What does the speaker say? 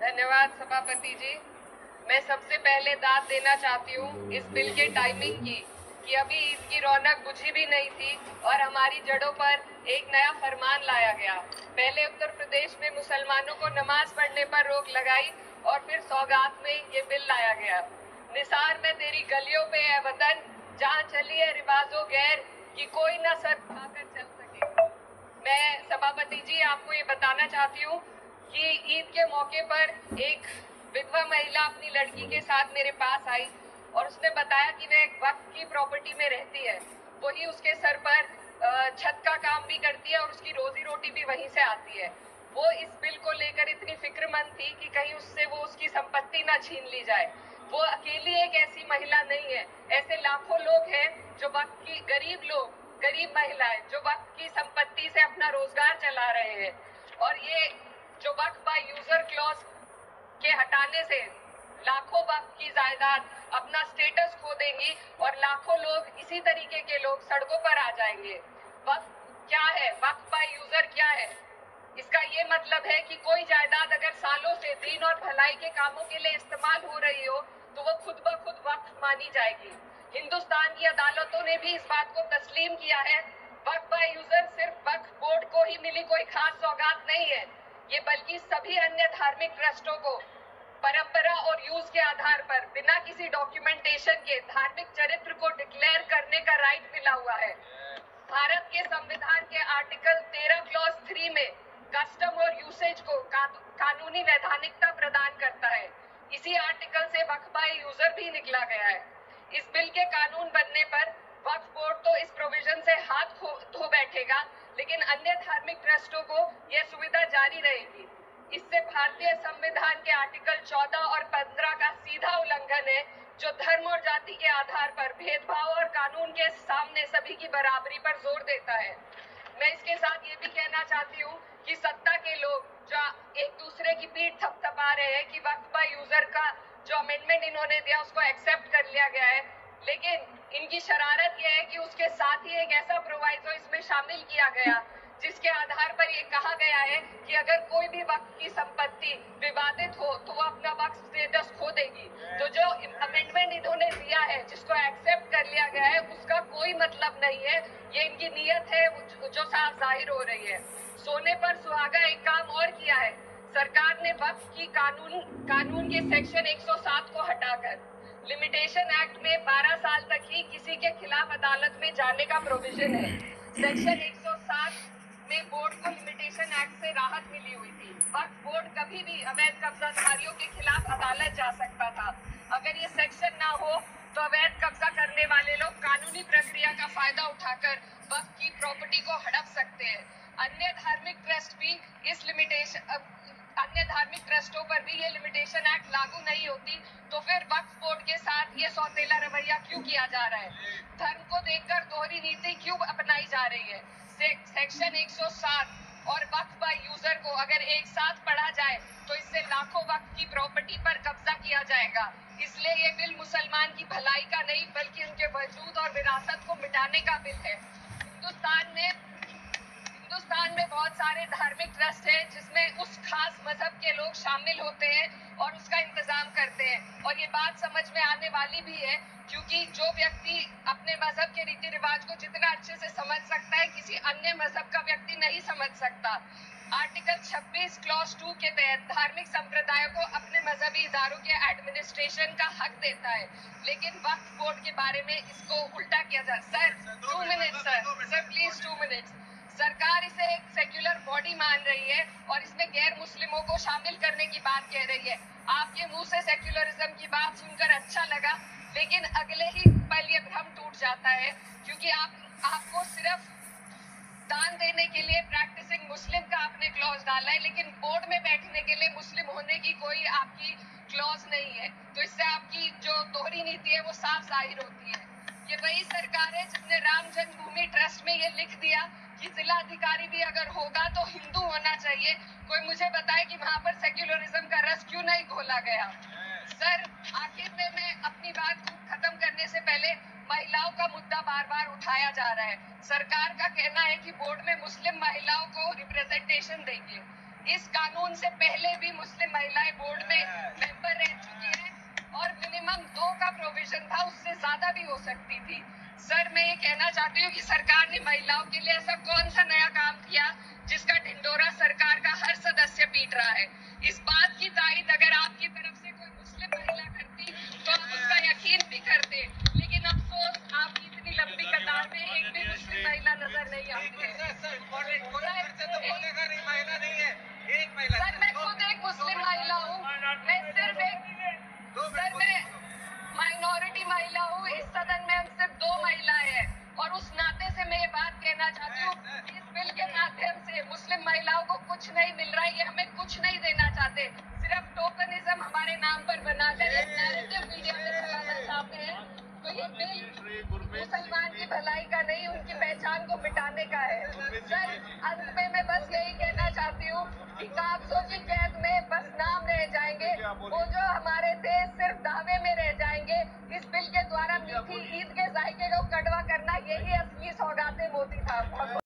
धन्यवाद सभापति जी। मैं सबसे पहले दाद देना चाहती हूँ इस बिल के टाइमिंग की कि अभी इसकी रौनक बुझी भी नहीं थी और हमारी जड़ों पर एक नया फरमान लाया गया। पहले उत्तर प्रदेश में मुसलमानों को नमाज पढ़ने पर रोक लगाई और फिर सौगात में ये बिल लाया गया। निसार में तेरी गलियों पे है वतन, जहाँ चली है रिवाजो गैर कि कोई न सर उठाकर चल सके। मैं सभापति जी आपको ये बताना चाहती हूँ कि ईद के मौके पर एक विधवा महिला अपनी लड़की के साथ मेरे पास आई और उसने बताया कि वह एक वक्त की प्रॉपर्टी में रहती है, वही उसके सर पर छत का काम भी करती है और उसकी रोजी रोटी भी वहीं से आती है। वो इस बिल को लेकर इतनी फिक्रमंद थी कि कहीं उससे वो उसकी संपत्ति ना छीन ली जाए। वो अकेली एक ऐसी महिला नहीं है, ऐसे लाखों लोग हैं जो वक्त की गरीब महिलाएं जो वक्त की संपत्ति से अपना रोजगार चला रहे हैं। और ये जो वक्त बाय यूजर क्लॉज के हटाने से लाखों वक्त की जायदाद अपना स्टेटस खो देंगी और लाखों लोग इसी तरीके के लोग सड़कों पर आ जाएंगे। वक्त क्या है, वक्त बाय यूजर क्या है? इसका ये मतलब है कि कोई जायदाद अगर सालों से दीन और भलाई के कामों के लिए इस्तेमाल हो रही हो तो वो खुद ब खुद वक्त मानी जाएगी। हिंदुस्तान की अदालतों ने भी इस बात को तस्लीम किया है। वक्फ बाय यूजर सिर्फ वक्फ बोर्ड को ही मिली कोई खास सौगात नहीं है, ये बल्कि सभी अन्य धार्मिक ट्रस्टों को परंपरा और यूज के आधार पर बिना किसी डॉक्यूमेंटेशन के धार्मिक चरित्र को डिक्लेयर करने का राइट मिला हुआ है। भारत के संविधान के आर्टिकल 13 क्लॉज 3 में कस्टम और यूसेज को कानूनी वैधानिकता प्रदान करता है। इसी आर्टिकल से वक्फ बाय यूजर भी निकला गया है। इस बिल के कानून बनने पर वक्फ बोर्ड तो इस प्रोविजन से हाथ धो बैठेगा, लेकिन अन्य धार्मिक ट्रस्टों को यह सुविधा जारी रहेगी। इससे भारतीय संविधान के आर्टिकल 14 और 15 का सीधा उल्लंघन है, जो धर्म और जाति के आधार पर भेदभाव और कानून के सामने सभी की बराबरी पर जोर देता है। मैं इसके साथ ये भी कहना चाहती हूँ कि सत्ता के लोग जो एक दूसरे की पीठ थपथपा रहे हैं कि वक्फ बाय यूजर का जो अमेंडमेंट इन्होंने दिया उसको एक्सेप्ट कर लिया गया है, लेकिन इनकी शरारत यह है कि उसके साथ ही एक ऐसा प्रोवाइजो इसमें शामिल किया गया जिसके आधार पर ये कहा गया है कि अगर कोई भी वक्फ की संपत्ति विवादित हो तो वो अपना वक्फ स्टेटस खो देगी। तो जो अमेंडमेंट इन्होंने दिया है, जिसको एक्सेप्ट कर लिया गया है, उसका कोई मतलब नहीं है। ये इनकी नीयत है जो साफ जाहिर हो रही है। सोने पर सुहागा एक काम और किया है। सरकार ने वक्फ की कानून के सेक्शन 107 को हटाकर लिमिटेशन एक्ट में 12 साल तक ही किसी के खिलाफ अदालत में जाने का प्रोविजन है। सेक्शन 107 में बोर्ड को लिमिटेशन एक्ट से राहत मिली हुई थी। वक्फ बोर्ड कभी भी अवैध कब्जाधारियों के खिलाफ अदालत जा सकता था। अगर ये सेक्शन ना हो तो अवैध कब्जा करने वाले लोग कानूनी प्रक्रिया का फायदा उठाकर वक्फ की प्रॉपर्टी को हड़प सकते हैं। अन्य धार्मिक ट्रस्टों पर भी ये लिमिटेशन एक्ट लागू नहीं होती, तो फिर वक्फ बोर्ड के साथ ये सौतेला रवैया क्यों किया जा रहा है? धर्म को देखकर दोहरी नीति क्यों अपनाई जा रही है? सेक्शन 107 और वक्फ बाय यूजर को अगर एक साथ पढ़ा जाए तो इससे लाखों वक्फ की प्रॉपर्टी पर कब्जा किया जाएगा। इसलिए ये बिल मुसलमान की भलाई का नहीं बल्कि उनके वजूद और विरासत को मिटाने का बिल है। हिंदुस्तान में बहुत सारे धार्मिक ट्रस्ट हैं जिसमें उस खास मजहब के लोग शामिल होते हैं और उसका इंतजाम करते हैं। और ये बात समझ में आने वाली भी है, क्योंकि जो व्यक्ति अपने मजहब के रीति रिवाज को जितना अच्छे से समझ सकता है, किसी अन्य मजहब का व्यक्ति नहीं समझ सकता। आर्टिकल 26 क्लॉज 2 के तहत धार्मिक संप्रदायों को अपने मजहबी इदारों के एडमिनिस्ट्रेशन का हक देता है, लेकिन वक्फ बोर्ड के बारे में इसको उल्टा किया जा। Sir 2 minute sir please 2 minute. सरकार इसे एक सेक्युलर बॉडी मान रही है और इसमें गैर मुस्लिमों को शामिल करने की बात कह रही है। आपके मुंह से सेक्युलरिज्म की बात सुनकर अच्छा लगा, लेकिन अगले ही पल ये भ्रम टूट जाता है, क्योंकि आपको सिर्फ दान देने के लिए प्रैक्टिसिंग मुस्लिम का आपने क्लॉज डाला है, लेकिन बोर्ड में बैठने के लिए मुस्लिम होने की कोई आपकी क्लॉज नहीं है। तो इससे आपकी जो दोहरी नीति है वो साफ जाहिर होती है। ये वही सरकार है जिसने राम जन्मभूमि ट्रस्ट में ये लिख दिया कि जिला अधिकारी भी अगर होगा तो हिंदू होना चाहिए। कोई मुझे बताए कि वहां पर सेक्युलरिज्म का रस क्यों नहीं घोला गया? सर आखिर में मैं अपनी बात को खत्म करने से पहले महिलाओं का मुद्दा बार बार उठाया जा रहा है। सरकार का कहना है कि बोर्ड में मुस्लिम महिलाओं को रिप्रेजेंटेशन देंगे। इस कानून से पहले भी मुस्लिम महिलाएं बोर्ड में मेंबर रह चुकी हैं और मिनिमम 2 का प्रोविजन था, उससे ज्यादा भी हो सकती थी। सर, मैं ये कहना चाहती हूँ कि सरकार ने महिलाओं के लिए ऐसा कौन सा नया काम किया जिसका ढिंढोरा सरकार का हर सदस्य पीट रहा है। इस बात की तारीफ अगर आपकी तरफ से कोई मुस्लिम महिला करती तो आप उसका यकीन भी करते, लेकिन अफसोस आपकी इतनी लंबी कतार में एक भी मुस्लिम महिला नजर नहीं आती है। सर, मैं खुद एक मुस्लिम महिला हूँ, मैं सिर्फ मैं माइनॉरिटी महिला हूँ। इस सदन में हम सिर्फ 2 महिलाएं हैं और उस नाते से मैं ये बात कहना चाहती हूँ कि इस बिल के माध्यम से मुस्लिम महिलाओं को कुछ नहीं मिल रहा है, ये हमें कुछ नहीं देना चाहते, सिर्फ टोकनिज्म हमारे नाम पर बनाकर एक नैरेटिव मीडिया में चलाना चाहते हैं। तो ये बिल मुसलमान की भलाई का नहीं, उनकी पहचान को मिटाने का है। सर, अंत में मैं बस यही कहना चाहती हूँ कि कागजों की कैद में बस नाम रह जाएंगे, वो जो हमारे थे सिर्फ दावे में रह जाएंगे। इस बिल के द्वारा मीठी ईद के जायके को कड़वा करना, यही असली सौगाते मोदी था।